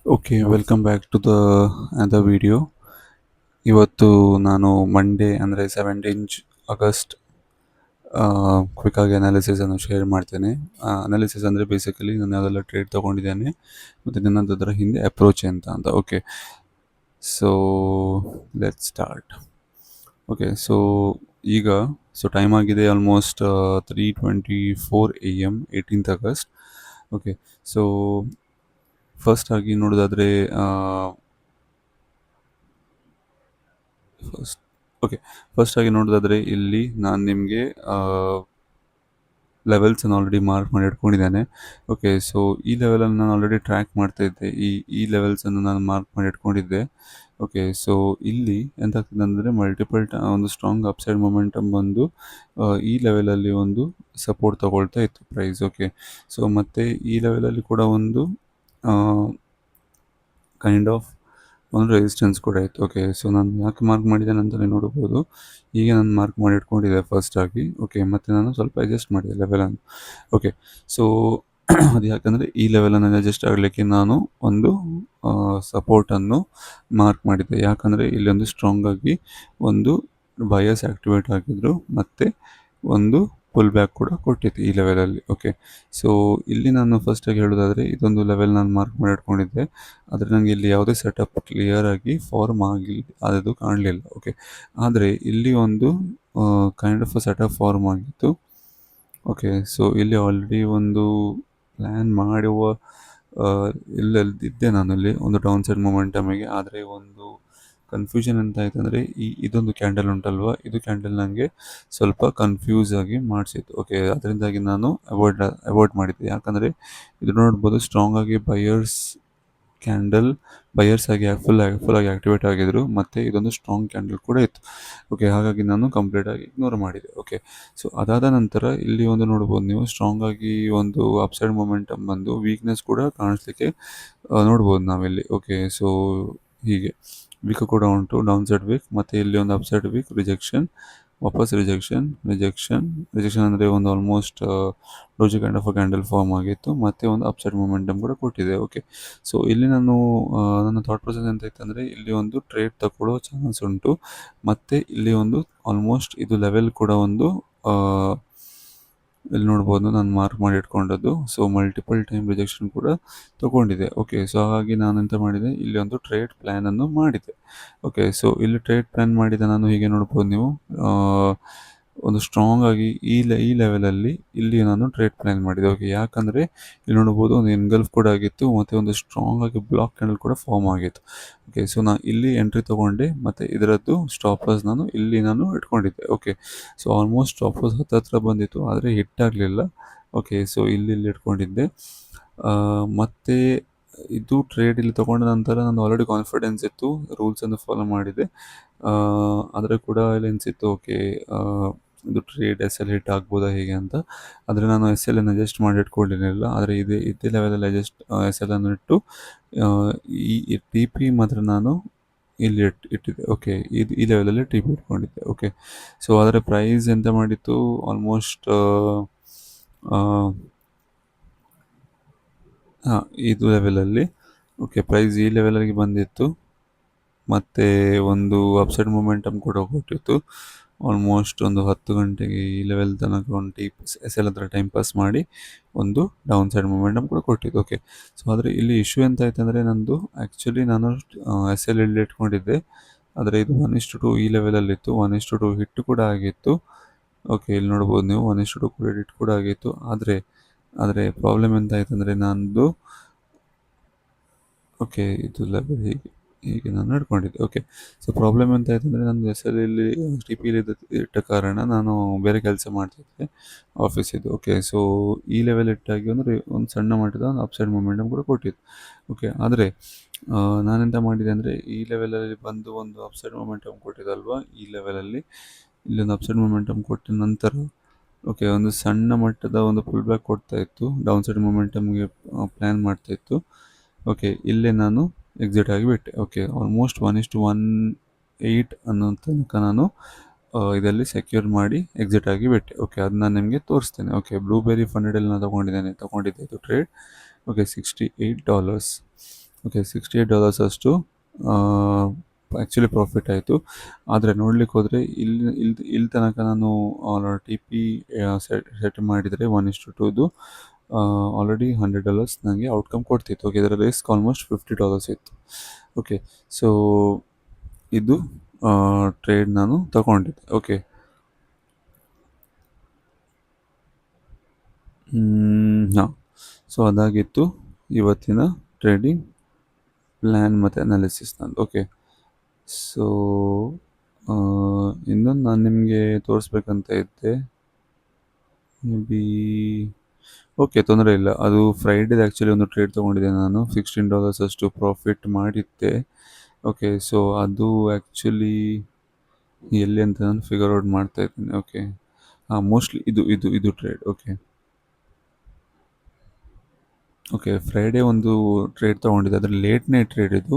Okay, welcome back to the other video. ಇವತ್ತು ನಾನು Monday ಅಂದರೆ 17 ಆಗಸ್ಟ್ ಕ್ವಿಕ್ಕಾಗಿ ಅನಾಲಿಸಿಸನ್ನು ಶೇರ್ ಮಾಡ್ತೇನೆ. ಅನಾಲಿಸಿಸ್ ಅಂದರೆ ಬೇಸಿಕಲಿ ನಾನು ಯಾವುದೆಲ್ಲ ಟ್ರೇಡ್ ತೊಗೊಂಡಿದ್ದೇನೆ ಮತ್ತು ನನ್ನದು ಅದರ ಹಿಂದೆ ಅಪ್ರೋಚ್ ಅಂತ. Okay, so let's start. Okay, ಈಗ ಟೈಮ್ ಆಗಿದೆ almost 3:24 AM 18th August. Okay, so first ಆಗಿ ನೋಡೋದಾದರೆ ಫಸ್ಟ್ ಆಗಿ ನೋಡೋದಾದರೆ ಇಲ್ಲಿ ನಾನು ನಿಮಗೆ ಲೆವೆಲ್ಸನ್ನು ಆಲ್ರೆಡಿ ಮಾರ್ಕ್ ಮಾಡಿ ಇಟ್ಕೊಂಡಿದ್ದೇನೆ. ಓಕೆ, ಸೊ ಈ ಲೆವೆಲನ್ನು ನಾನು ಆಲ್ರೆಡಿ ಟ್ರ್ಯಾಕ್ ಮಾಡ್ತಾ ಇದ್ದೆ. ಈ ಲೆವೆಲ್ಸನ್ನು ನಾನು ಮಾರ್ಕ್ ಮಾಡಿ ಇಟ್ಕೊಂಡಿದ್ದೆ. ಓಕೆ, ಸೊ ಇಲ್ಲಿ ಎಂತಾಗ್ತದೆ ಅಂದರೆ ಮಲ್ಟಿಪಲ್ ಒಂದು ಸ್ಟ್ರಾಂಗ್ ಅಪ್ಸೈಡ್ ಮೊಮೆಂಟಮ್ ಬಂದು ಈ ಲೆವೆಲಲ್ಲಿ ಒಂದು ಸಪೋರ್ಟ್ ತಗೊಳ್ತಾ ಇತ್ತು ಪ್ರೈಸ್. ಓಕೆ, ಸೊ ಮತ್ತು ಈ ಲೆವೆಲಲ್ಲಿ ಕೂಡ ಒಂದು ಕೈಂಡ್ ಆಫ್ ಒಂದು ರೆಸಿಸ್ಟೆನ್ಸ್ ಕೂಡ ಇತ್ತು. ಓಕೆ, ಸೊ ನಾನು ಯಾಕೆ ಮಾರ್ಕ್ ಮಾಡಿದ್ದೇನೆ ಅಂತಲೇ ನೋಡ್ಬೋದು. ಈಗ ನಾನು ಮಾರ್ಕ್ ಮಾಡಿ ಇಟ್ಕೊಂಡಿದ್ದೆ ಫಸ್ಟ್ ಆಗಿ. ಓಕೆ, ಮತ್ತು ನಾನು ಸ್ವಲ್ಪ ಅಡ್ಜಸ್ಟ್ ಮಾಡಿದೆ ಲೆವೆಲನ್ನು. ಓಕೆ, ಸೊ ಅದು ಯಾಕಂದರೆ ಈ ಲೆವೆಲನ್ನು ಅಡ್ಜಸ್ಟ್ ಆಗಲಿಕ್ಕೆ ನಾನು ಒಂದು ಸಪೋರ್ಟನ್ನು ಮಾರ್ಕ್ ಮಾಡಿದ್ದೆ. ಯಾಕಂದರೆ ಇಲ್ಲಿ ಒಂದು ಸ್ಟ್ರಾಂಗ್ ಆಗಿ ಒಂದು ಬಯಸ್ ಆ್ಯಕ್ಟಿವೇಟ್ ಆಗಿದ್ರು ಮತ್ತು ಒಂದು ಪುಲ್ ಬ್ಯಾಕ್ ಕೂಡ ಕೊಟ್ಟಿತ್ತು ಈ ಲೆವೆಲಲ್ಲಿ. ಓಕೆ, ಸೊ ಇಲ್ಲಿ ನಾನು ಫಸ್ಟಾಗಿ ಹೇಳೋದಾದರೆ ಇದೊಂದು ಲೆವೆಲ್ ನಾನು ಮಾರ್ಕ್ ಮಾಡಿ ಇಟ್ಕೊಂಡಿದ್ದೆ. ಆದರೆ ನನಗೆ ಇಲ್ಲಿ ಯಾವುದೇ ಸೆಟಪ್ ಕ್ಲಿಯರ್ ಆಗಿ ಫಾರ್ಮ್ ಅದು ಕಾಣಲಿಲ್ಲ. ಓಕೆ, ಆದರೆ ಇಲ್ಲಿ ಒಂದು ಕೈಂಡ್ ಆಫ್ ಸೆಟಪ್ ಫಾರ್ಮ್ ಆಗಿತ್ತು. ಓಕೆ, ಸೊ ಇಲ್ಲಿ ಆಲ್ರೆಡಿ ಒಂದು ಪ್ಲ್ಯಾನ್ ಮಾಡುವ ಇದ್ದೆ ನಾನು ಇಲ್ಲಿ ಒಂದು ಡೌನ್ ಸೈಡ್ ಮೊಮೆಂಟಮಿಗೆ. ಆದರೆ ಒಂದು ಕನ್ಫ್ಯೂಷನ್ ಎಂತ ಆಯ್ತು ಅಂದರೆ ಇದೊಂದು ಕ್ಯಾಂಡಲ್ ಉಂಟಲ್ವ, ಇದು ಕ್ಯಾಂಡಲ್ ನನಗೆ ಸ್ವಲ್ಪ ಕನ್ಫ್ಯೂಸ್ ಆಗಿ ಮಾಡಿಸಿತ್ತು. ಓಕೆ, ಅದರಿಂದಾಗಿ ನಾನು ಅವಾಯ್ಡ್ ಮಾಡಿದ್ದೆ. ಯಾಕಂದರೆ ಇದು ನೋಡ್ಬೋದು ಸ್ಟ್ರಾಂಗ್ ಆಗಿ ಬಯರ್ಸ್ ಆಗಿ ಫುಲ್ ಆಗಿ ಆ್ಯಕ್ಟಿವೇಟ್ ಆಗಿದ್ರು ಮತ್ತು ಇದೊಂದು ಸ್ಟ್ರಾಂಗ್ ಕ್ಯಾಂಡಲ್ ಕೂಡ ಇತ್ತು. ಓಕೆ, ಹಾಗಾಗಿ ನಾನು ಕಂಪ್ಲೀಟಾಗಿ ಇಗ್ನೋರ್ ಮಾಡಿದೆ. ಓಕೆ, ಸೊ ಅದಾದ ನಂತರ ಇಲ್ಲಿ ಒಂದು ನೋಡ್ಬೋದು ನೀವು ಸ್ಟ್ರಾಂಗ್ ಆಗಿ ಒಂದು ಅಪ್ಸೈಡ್ ಮೊಮೆಂಟಮ್ ಬಂದು ವೀಕ್ನೆಸ್ ಕೂಡ ಕಾಣಿಸ್ಲಿಕ್ಕೆ ನೋಡ್ಬೋದು ನಾವಿಲ್ಲಿ. ಓಕೆ, ಸೊ ಹೀಗೆ ವೀಕ್ ಕೂಡ ಉಂಟು, ಡೌನ್ ಸೈಡ್ ವೀಕ್, ಮತ್ತು ಇಲ್ಲಿ ಒಂದು ಅಪ್ಸೈಡ್ ವೀಕ್, ರಿಜೆಕ್ಷನ್, ವಾಪಸ್ ರಿಜೆಕ್ಷನ್ ಅಂದರೆ ಒಂದು almost doji kind of candle form ಆಗಿತ್ತು ಮತ್ತು ಒಂದು ಅಪ್ಸೈಡ್ ಮೊಮೆಂಟಮ್ ಕೂಡ ಕೊಟ್ಟಿದೆ. ಓಕೆ, ಸೊ ಇಲ್ಲಿ ನಾನು ನನ್ನ ಥಾಟ್ ಪ್ರೊಸೆಸ್ ಎಂತ ಇತ್ತು ಅಂದರೆ ಇಲ್ಲಿ ಒಂದು ಟ್ರೇಡ್ ತಗೊಳ್ಳೋ ಚಾನ್ಸ್ ಉಂಟು ಮತ್ತು ಇಲ್ಲಿ ಒಂದು ಆಲ್ಮೋಸ್ಟ್ ಇದು ಲೆವೆಲ್ ಕೂಡ ಒಂದು ಇಲ್ಲಿ ನೋಡ್ಬೋದು ನಾನು ಮಾರ್ಕ್ ಮಾಡಿ ಇಟ್ಕೊಂಡದ್ದು. ಸೊ ಮಲ್ಟಿಪಲ್ ಟೈಮ್ ರಿಜೆಕ್ಷನ್ ಕೂಡ ತೊಗೊಂಡಿದೆ. ಓಕೆ, ಸೊ ಹಾಗಾಗಿ ನಾನು ಎಂತ ಮಾಡಿದೆ, ಇಲ್ಲಿ ಒಂದು ಟ್ರೇಡ್ ಪ್ಲ್ಯಾನನ್ನು ಮಾಡಿದೆ. ಓಕೆ, ಸೊ ಇಲ್ಲಿ ಟ್ರೇಡ್ ಪ್ಲ್ಯಾನ್ ಮಾಡಿದ ನಾನು ಹೀಗೆ ನೋಡ್ಬೋದು ನೀವು ಒಂದು ಸ್ಟ್ರಾಂಗ್ ಆಗಿ ಈ ಲೆವೆಲಲ್ಲಿ ಇಲ್ಲಿ ನಾನು ಟ್ರೇಡ್ ಪ್ಲ್ಯಾನ್ ಮಾಡಿದೆ. ಓಕೆ, ಯಾಕಂದರೆ ಇಲ್ಲಿ ನೋಡ್ಬೋದು ಒಂದು ಎನ್ಗಲ್ಫ್ ಕೂಡ ಆಗಿತ್ತು ಮತ್ತು ಒಂದು ಸ್ಟ್ರಾಂಗ್ ಆಗಿ ಬ್ಲಾಕ್ ಕ್ಯಾಂಡಲ್ ಕೂಡ ಫಾರ್ಮ್ ಆಗಿತ್ತು. ಓಕೆ, ಸೊ ನಾನು ಇಲ್ಲಿ ಎಂಟ್ರಿ ತೊಗೊಂಡೆ ಮತ್ತು ಇದರದ್ದು ಸ್ಟಾಪ್ ಲಾಸ್ ನಾನು ಇಲ್ಲಿ ಇಟ್ಕೊಂಡಿದ್ದೆ. Okay, so almost stop loss ಹತ್ತಿರ ಬಂದಿತ್ತು ಆದರೆ ಹಿಟ್ ಆಗಲಿಲ್ಲ. ಓಕೆ, ಸೊ ಇಲ್ಲಿ ಇಟ್ಕೊಂಡಿದ್ದೆ. ಮತ್ತು ಇದು ಟ್ರೇಡ್ ಇಲ್ಲಿ ತೊಗೊಂಡ ನಂತರ ನಾನು ಆಲ್ರೆಡಿ ಕಾನ್ಫಿಡೆನ್ಸ್ ಇತ್ತು, ರೂಲ್ಸನ್ನು ಫಾಲೋ ಮಾಡಿದೆ. ಆದರೆ ಕೂಡ ಇಲ್ಲಿ ಅನಿಸಿತ್ತು ಓಕೆ ಇದು ಟ್ರೇಡ್ ಹಿಟ್ ಆಗ್ಬೋದಾ ಹೇಗೆ ಅಂತ. ಆದರೆ ನಾನು ಅನ್ನು ಅಡ್ಜಸ್ಟ್ ಮಾಡಿ ಇಟ್ಕೊಂಡಿರಲಿಲ್ಲ. ಆದರೆ ಇದೇ ಲೆವೆಲಲ್ಲಿ ಅನ್ನು ಇಟ್ಟು ಈ ಟಿ ಪಿ ಮಾತ್ರ ನಾನು ಇಲ್ಲಿ ಇಟ್ಟಿದ್ದೆ. ಓಕೆ, ಈ ಲೆವೆಲಲ್ಲಿ ಟಿ ಪಿ ಇಟ್ಕೊಂಡಿದ್ದೆ. ಓಕೆ, ಸೊ ಅದರ ಪ್ರೈಸ್ ಎಂತ ಮಾಡಿತ್ತು ಆಲ್ಮೋಸ್ಟ್ ಇದು ಲೆವೆಲಲ್ಲಿ. ಓಕೆ, ಪ್ರೈಸ್ ಈ ಲೆವೆಲಲ್ಲಿ ಬಂದಿತ್ತು ಮತ್ತು ಒಂದು ಅಪ್ಸೈಡ್ ಮೊಮೆಂಟಮ್ ಕೂಡ ಕೊಟ್ಟಿತ್ತು. ಆಲ್ಮೋಸ್ಟ್ ಒಂದು 10 ಗಂಟೆಗೆ ಈ ಲೆವೆಲ್ ತನಕ ಒಂದು ಹತ್ರ ಟೈಮ್ ಪಾಸ್ ಮಾಡಿ ಒಂದು ಡೌನ್ ಸೈಡ್ ಮೊಮೆಂಟಮ್ ಕೂಡ ಕೊಟ್ಟಿದ್ದು. ಓಕೆ, ಸೊ ಆದರೆ ಇಲ್ಲಿ ಇಶ್ಯೂ ಎಂತ ಆಯ್ತು ಅಂದರೆ ನಂದು ಆ್ಯಕ್ಚುಲಿ ನಾನು ಇಲ್ಲಿ ಇಟ್ಕೊಂಡಿದ್ದೆ. ಆದರೆ ಇದು 1:2 ಈ ಲೆವೆಲಲ್ಲಿತ್ತು. 1:2 ಹಿಟ್ ಕೂಡ ಆಗಿತ್ತು. ಓಕೆ, ಇಲ್ಲಿ ನೋಡ್ಬೋದು ನೀವು 1:2 ಕೂಡ ಹಿಟ್ ಕೂಡ ಆಗಿತ್ತು. ಆದರೆ ಪ್ರಾಬ್ಲಮ್ ಎಂತ ಆಯ್ತು ಅಂದರೆ ನಂದು ಓಕೆ ಇದು ಲೆವೆಲ್ ಹೀಗೆ ನಾನು ಇಟ್ಕೊಂಡಿದ್ದೆ. ಓಕೆ, ಸೊ ಪ್ರಾಬ್ಲಮ್ ಎಂತ ಆಯ್ತು ಅಂದರೆ ನಂದು ಇಲ್ಲಿ ಟಿ ಪಿಲಿ ಇಟ್ಟ ಕಾರಣ ನಾನು ಬೇರೆ ಕೆಲಸ ಮಾಡ್ತಿದ್ದೆ ಆಫೀಸಿದ್ದು. ಓಕೆ, ಸೊ ಈ ಲೆವೆಲ್ ಇಟ್ಟಾಗಿ ಅಂದರೆ ಒಂದು ಸಣ್ಣ ಮಟ್ಟದ ಒಂದು ಅಪ್ಸೈಡ್ ಮೊಮೆಂಟಮ್ ಕೂಡ ಕೊಟ್ಟಿದ್ದು. ಓಕೆ, ಆದರೆ ನಾನೆಂತ ಮಾಡಿದೆ ಅಂದರೆ ಈ ಲೆವೆಲಲ್ಲಿ ಬಂದು ಒಂದು ಅಪ್ಸೈಡ್ ಮೊಮೆಂಟಮ್ ಕೊಟ್ಟಿದ್ದಲ್ವ, ಈ ಲೆವೆಲಲ್ಲಿ ಇಲ್ಲೊಂದು ಅಪ್ಸೈಡ್ ಮೊಮೆಂಟಮ್ ಕೊಟ್ಟ ನಂತರ ಓಕೆ ಒಂದು ಸಣ್ಣ ಮಟ್ಟದ ಒಂದು ಪುಲ್ ಬ್ಯಾಕ್ ಕೊಡ್ತಾ ಇತ್ತು, ಡೌನ್ ಸೈಡ್ ಮೊಮೆಂಟಮ್ಗೆ ಪ್ಲ್ಯಾನ್ ಮಾಡ್ತಾ ಇತ್ತು. ಓಕೆ, ಇಲ್ಲೇ ನಾನು ಎಕ್ಸಿಟ್ ಆಗಿಬಿಟ್ಟೆ. ಓಕೆ, ಆಲ್ಮೋಸ್ಟ್ 1:18 ಅನ್ನೋ ತನಕ ನಾನು ಇದರಲ್ಲಿ ಸೆಕ್ಯೂರ್ ಮಾಡಿ ಎಕ್ಸಿಟ್ ಆಗಿಬಿಟ್ಟೆ. ಓಕೆ, ಅದು ನಾನು ನಿಮಗೆ ತೋರಿಸ್ತೇನೆ. ಓಕೆ, ಬ್ಲೂಬೆರಿ ಫಂಡೆಡಲ್ಲಿ ನಾನು ತೊಗೊಂಡಿದ್ದೆ ಇದು ಟ್ರೇಡ್. ಓಕೆ, $68. ಓಕೆ $68 ಅಷ್ಟು ಆ್ಯಕ್ಚುಲಿ ಪ್ರಾಫಿಟ್ ಆಯಿತು. ಆದರೆ ನೋಡ್ಲಿಕ್ಕೆ ಹೋದರೆ ಇಲ್ಲಿ ತನಕ ನಾನು ಟಿ ಪಿ ಸೆಟ್ ಮಾಡಿದರೆ 1:2ದು ಆಲ್ರೆಡಿ $100 ನನಗೆ ಔಟ್ಕಮ್ ಕೊಡ್ತಿತ್ತು. ಓಕೆ, ಇದರ ರಿಸ್ಕ್ ಆಲ್ಮೋಸ್ಟ್ $50 ಇತ್ತು. ಓಕೆ, ಸೊ ಇದು ಟ್ರೇಡ್ ನಾನು ತಗೊಂಡಿದ್ದೆ. ಓಕೆ, ಹಾಂ, ಸೊ ಅದಾಗಿತ್ತು ಇವತ್ತಿನ ಟ್ರೇಡಿಂಗ್ ಪ್ಲ್ಯಾನ್ ಮತ್ತು ಅನಾಲಿಸಿಸ್ ನಂದು. ಓಕೆ, ಸೊ ಇನ್ನೊಂದು ನಾನು ನಿಮಗೆ ತೋರಿಸ್ಬೇಕಂತ ಇದ್ದೆ, ಮೇ ಬಿ ಓಕೆ, ತೊಂದರೆ ಇಲ್ಲ. ಅದು ಫ್ರೈಡೇದು ಆ್ಯಕ್ಚುಲಿ ಒಂದು ಟ್ರೇಡ್ ತೊಗೊಂಡಿದ್ದೆ ನಾನು, $16 ಅಷ್ಟು ಪ್ರಾಫಿಟ್ ಮಾಡಿದ್ದೆ. ಓಕೆ, ಸೊ ಅದು ಆ್ಯಕ್ಚುಲಿ ಎಲ್ಲಿ ಅಂತ ನಾನು ಫಿಗರ್ ಔಟ್ ಮಾಡ್ತಾ ಇದ್ದೀನಿ. ಓಕೆ, ಹಾಂ, ಮೋಸ್ಟ್ಲಿ ಇದು ಟ್ರೇಡ್. ಓಕೆ, ಫ್ರೈಡೇ ಒಂದು ಟ್ರೇಡ್ ತೊಗೊಂಡಿದ್ದೆ, ಅದರ ಲೇಟ್ ನೈಟ್ ಟ್ರೇಡ್ ಇದು.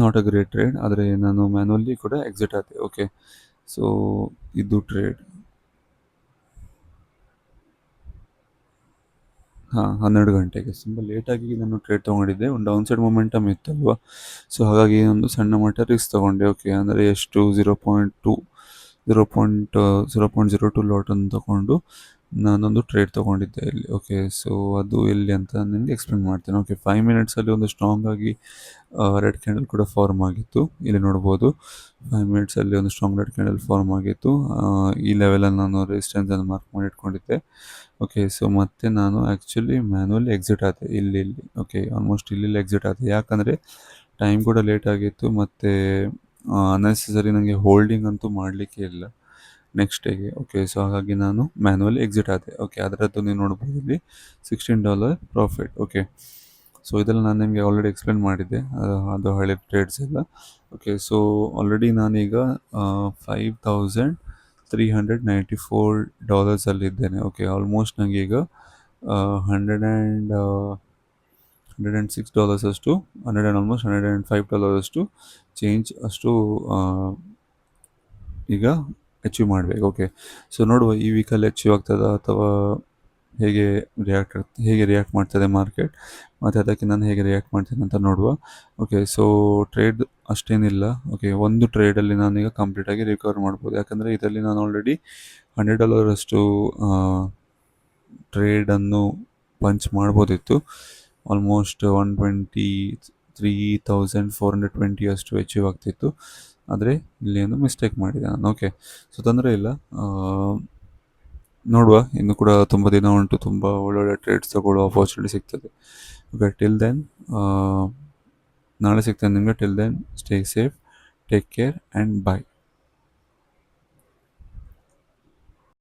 ನಾಟ್ ಅ ಗ್ರೇಟ್ ಟ್ರೇಡ್, ಆದರೆ ನಾನು ಮ್ಯಾನ್ಯಲಿ ಕೂಡ ಎಕ್ಸಿಟ್ ಆದೆ. ಓಕೆ, ಸೊ ಇದು ಟ್ರೇಡ್. ಹಾಂ, 12 ಗಂಟೆಗೆ ತುಂಬ ಲೇಟಾಗಿ ನಾನು ಟ್ರೇಡ್ ತೊಗೊಂಡಿದ್ದೆ. ಒಂದು ಡೌನ್ ಸೈಡ್ ಮೊಮೆಂಟಮ್ ಇತ್ತಲ್ವ, ಸೊ ಹಾಗಾಗಿ ಒಂದು ಸಣ್ಣ ಮಟ್ಟ ರಿಸ್ಕ್ ತೊಗೊಂಡೆ. ಓಕೆ, ಅಂದರೆ ಎಷ್ಟು 0.02 ಲಾಟನ್ನು ತೊಗೊಂಡು ನಾನೊಂದು ಟ್ರೇಡ್ ತೊಗೊಂಡಿದ್ದೆ ಇಲ್ಲಿ. ಓಕೆ, ಸೊ ಅದು ಎಲ್ಲಿ ಅಂತ ನಿಮಗೆ ಎಕ್ಸ್ಪ್ಲೇನ್ ಮಾಡ್ತೇನೆ. ಓಕೆ, 5 ಮಿನಿಟ್ಸಲ್ಲಿ ಒಂದು ಸ್ಟ್ರಾಂಗ್ ಆಗಿ ರೆಡ್ ಕ್ಯಾಂಡಲ್ ಕೂಡ ಫಾರ್ಮ್ ಆಗಿತ್ತು. ಇಲ್ಲಿ ನೋಡ್ಬೋದು, 5 ಮಿನಿಟ್ಸಲ್ಲಿ ಒಂದು ಸ್ಟ್ರಾಂಗ್ ರೆಡ್ ಕ್ಯಾಂಡಲ್ ಫಾರ್ಮ್ ಆಗಿತ್ತು. ಈ ಲೆವೆಲಲ್ಲಿ ನಾನು ರೆಸಿಸ್ಟೆನ್ಸನ್ನು ಮಾರ್ಕ್ ಮಾಡಿ ಇಟ್ಕೊಂಡಿದ್ದೆ. ಓಕೆ, ಸೊ ಮತ್ತೆ ನಾನು ಆ್ಯಕ್ಚುಲಿ ಮ್ಯಾನ್ಯಲಿ ಎಕ್ಸಿಟ್ ಆದೆ ಇಲ್ಲಿ. ಓಕೆ, ಆಲ್ಮೋಸ್ಟ್ ಇಲ್ಲಿ ಎಕ್ಸಿಟ್ ಆದೆ, ಯಾಕಂದರೆ ಟೈಮ್ ಕೂಡ ಲೇಟ್ ಆಗಿತ್ತು ಮತ್ತು ಅನ್ನೆಸೆಸರಿ ನನಗೆ ಹೋಲ್ಡಿಂಗ್ ಅಂತೂ ಮಾಡಲಿಕ್ಕೆ ಇಲ್ಲ ನೆಕ್ಸ್ಟ್ ಡೇಗೆ. ಓಕೆ, ಸೊ ಹಾಗಾಗಿ ನಾನು ಮ್ಯಾನ್ಯಲಿ ಎಕ್ಸಿಟ್ ಆದೆ. ಓಕೆ, ಅದರದ್ದು ನೀವು ನೋಡ್ಬೋದು ಇಲ್ಲಿ $16 ಪ್ರಾಫಿಟ್. ಓಕೆ, ಸೊ ಇದೆಲ್ಲ ನಾನು ನಿಮಗೆ ಆಲ್ರೆಡಿ ಎಕ್ಸ್ಪ್ಲೇನ್ ಮಾಡಿದ್ದೆ, ಅದು ಹಳೆ ಟ್ರೇಡ್ಸ್ ಎಲ್ಲ. ಓಕೆ, ಸೊ ಆಲ್ರೆಡಿ ನಾನೀಗ $5,394 ಓಕೆ, ಆಲ್ಮೋಸ್ಟ್ ನನಗೆ ಈಗ $106 ಅಷ್ಟು, ಆಲ್ಮೋಸ್ಟ್ $105 ಅಷ್ಟು ಚೇಂಜ್ ಅಷ್ಟು ಈಗ ಅಚೀವ್ ಮಾಡಬೇಕು. ಓಕೆ, ಸೊ ನೋಡುವ ಈ ವೀಕಲ್ಲಿ ಅಚೀವ್ ಆಗ್ತದಾ ಅಥವಾ ಹೇಗೆ ರಿಯಾಕ್ಟ್ ಮಾಡ್ತದೆ ಮಾರ್ಕೆಟ್, ಮತ್ತು ಅದಕ್ಕೆ ನಾನು ಹೇಗೆ ರಿಯಾಕ್ಟ್ ಮಾಡ್ತೇನೆ ಅಂತ ನೋಡುವ. ಓಕೆ, ಸೊ ಟ್ರೇಡ್ ಅಷ್ಟೇನಿಲ್ಲ. ಓಕೆ, ಒಂದು ಟ್ರೇಡಲ್ಲಿ ನಾನೀಗ ಕಂಪ್ಲೀಟಾಗಿ ರಿಕವರ್ ಮಾಡ್ಬೋದು, ಯಾಕಂದರೆ ಇದರಲ್ಲಿ ನಾನು ಆಲ್ರೆಡಿ $100 ಅಷ್ಟು ಟ್ರೇಡನ್ನು ಪಂಚ್ ಮಾಡ್ಬೋದಿತ್ತು. ಆಲ್ಮೋಸ್ಟ್ 123,420 ಅಷ್ಟು ಅಚೀವ್ ಆಗ್ತಿತ್ತು, ಆದರೆ ಇಲ್ಲಿ ಒಂದು ಮಿಸ್ಟೇಕ್ ಮಾಡಿದೆ ನಾನು. ಓಕೆ, ಸೊ ತೊಂದರೆ ಇಲ್ಲ, ನೋಡುವ. ಇನ್ನು ಕೂಡ ತುಂಬ ದಿನ ಉಂಟು, ತುಂಬ ಒಳ್ಳೊಳ್ಳೆ ಟ್ರೇಡ್ಸ್ ತಗೊಳ್ಳೋ ಅಪರ್ಚುನಿಟಿ ಸಿಗ್ತದೆ. ಓಕೆ, ಟಿಲ್ ದೆನ್ ನಾಳೆ ಸಿಗ್ತೇನೆ ನಿಮಗೆ. Till then stay safe, take care and bye.